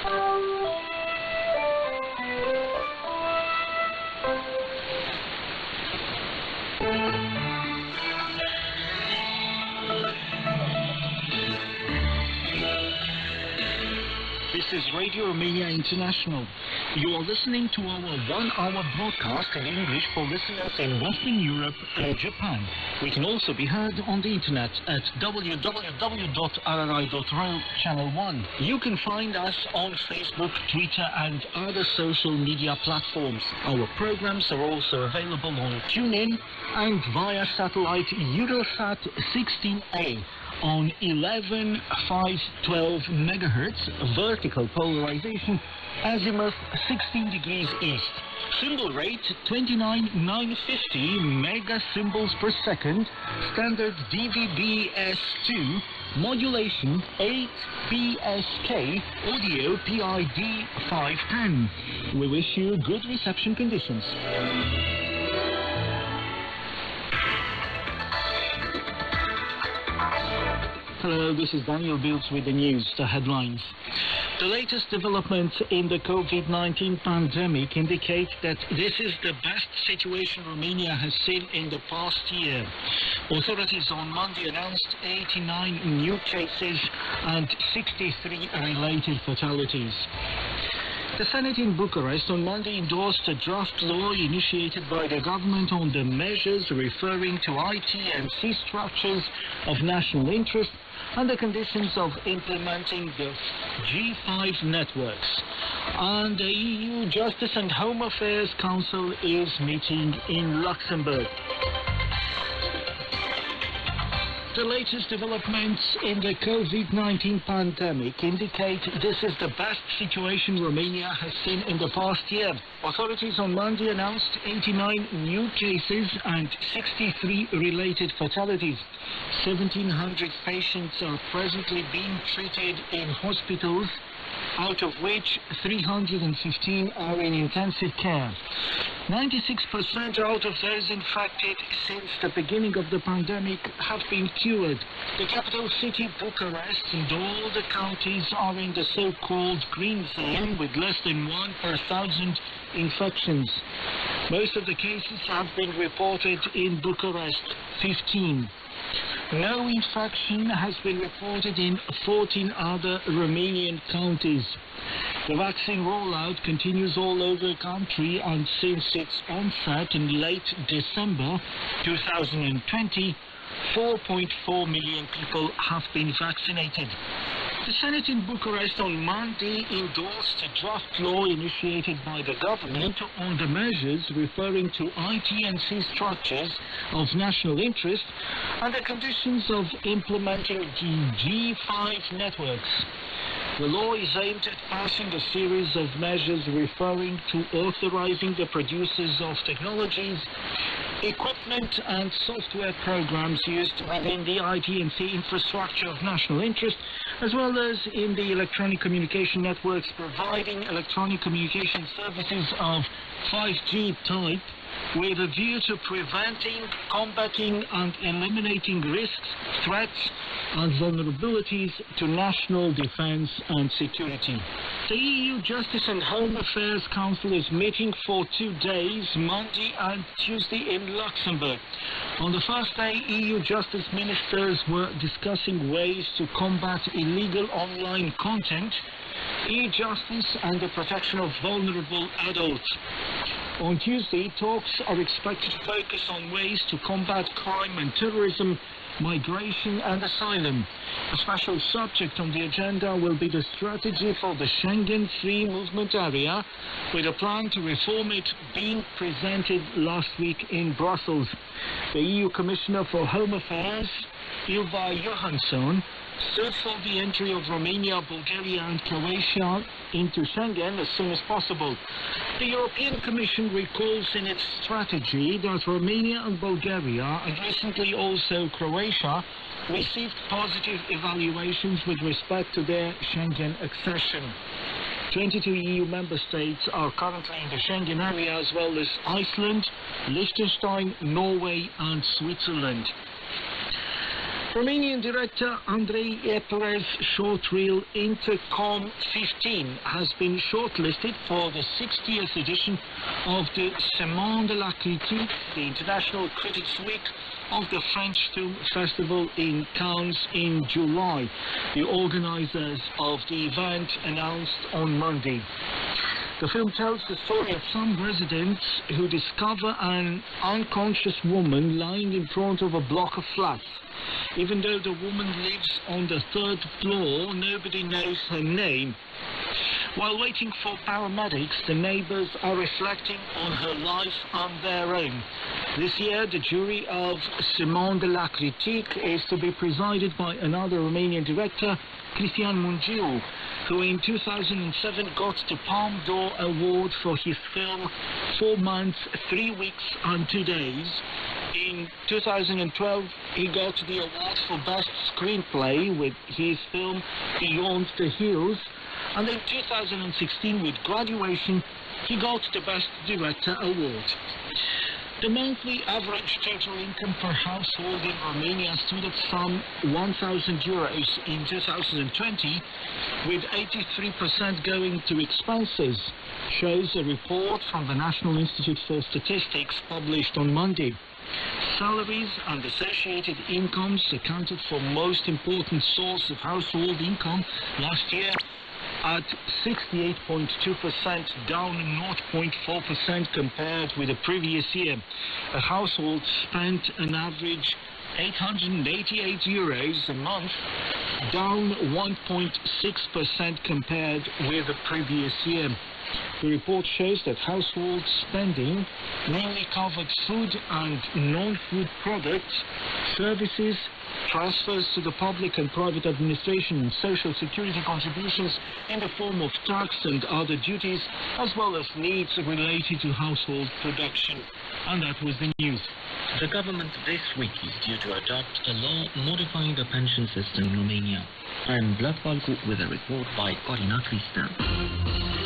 This is Radio Romania International. You are listening to our one-hour broadcast in English for listeners in Western Europe and Japan. We can also be heard on the internet at www.rri.ro Channel 1. You can find us on Facebook, Twitter and other social media platforms. Our programs are also available on TuneIn and via satellite Eurosat 16A. On 11,512 megahertz vertical polarization, azimuth 16 degrees east. Symbol rate 29,950 mega symbols per second. Standard DVB-S2. Modulation 8 PSK. Audio PID 510. We wish you good reception conditions. Hello, this is Daniel Biltz with the news, the headlines. The latest developments in the COVID-19 pandemic indicate that this is the best situation Romania has seen in the past year. Authorities on Monday announced 89 new cases and 63 related fatalities. The Senate in Bucharest on Monday endorsed a draft law initiated by the government on the measures referring to IT&C structures of national interest and the conditions of implementing the G5 networks. And the EU Justice and Home Affairs Council is meeting in Luxembourg. The latest developments in the COVID-19 pandemic indicate this is the best situation Romania has seen in the past year. Authorities on Monday announced 89 new cases and 63 related fatalities. 1,700 patients are presently being treated in hospitals, out of which 315 are in intensive care. 96% out of those infected since the beginning of the pandemic have been cured. The capital city, Bucharest, and all the counties are in the so-called green zone with less than 1 per 1,000 infections. Most of the cases have been reported in Bucharest, 15. No infection has been reported in 14 other Romanian counties. The vaccine rollout continues all over the country, and since its onset in late December 2020, 4.4 million people have been vaccinated. The Senate in Bucharest on Monday endorsed a draft law initiated by the government on the measures referring to IT&C structures of national interest and the conditions of implementing the G5 networks. The law is aimed at passing a series of measures referring to authorizing the producers of technologies, equipment and software programs used within the IT&C infrastructure of national interest, as well as in the electronic communication networks providing electronic communication services of 5G type, with a view to preventing, combating and eliminating risks, threats and vulnerabilities to national defense and security. The EU Justice and Home Affairs Council is meeting for 2 days, Monday and Tuesday in Luxembourg. On the first day, EU Justice Ministers were discussing ways to combat illegal online content, e-justice and the protection of vulnerable adults. On Tuesday, talks are expected to focus on ways to combat crime and terrorism, migration and asylum. A special subject on the agenda will be the strategy for the Schengen free movement area, with a plan to reform it being presented last week in Brussels. The EU Commissioner for Home Affairs, Ylva Johansson, stood for the entry of Romania, Bulgaria and Croatia into Schengen as soon as possible. The European Commission recalls in its strategy that Romania and Bulgaria, and recently also Croatia, received positive evaluations with respect to their Schengen accession. 22 EU member states are currently in the Schengen area, as well as Iceland, Liechtenstein, Norway and Switzerland. Romanian director Andrei Epere's short reel Intercom 15 has been shortlisted for the 60th edition of the Semaine de la Critique, the International Critics Week of the French Film Festival in Cannes in July. The organizers of the event announced on Monday. The film tells the story of some residents who discover an unconscious woman lying in front of a block of flats. Even though the woman lives on the 3rd floor, nobody knows her name. While waiting for paramedics, the neighbors are reflecting on her life on their own. This year, the jury of Semaine de la Critique is to be presided by another Romanian director, Cristian Mungiu, who in 2007 got the Palme d'Or Award for his film 4 months, 3 weeks and 2 days. In 2012, he got the award for Best Screenplay with his film Beyond the Hills. And in 2016, with Graduation, he got the Best Director Award. The monthly average total income per household in Romania stood at some 1,000 euros in 2020, with 83% going to expenses, shows a report from the National Institute for Statistics published on Monday. Salaries and associated incomes accounted for most important source of household income last year at 68.2%, down 0.4% compared with the previous year. A household spent an average 888 euros a month, down 1.6% compared with the previous year. The report shows that household spending mainly covered food and non-food products, services, transfers to the public and private administration, and social security contributions in the form of tax and other duties, as well as needs related to household production. And that was the news. The government this week is due to adopt a law modifying the pension system in Romania. I'm Vlad Palcu with a report by Corina Cristan.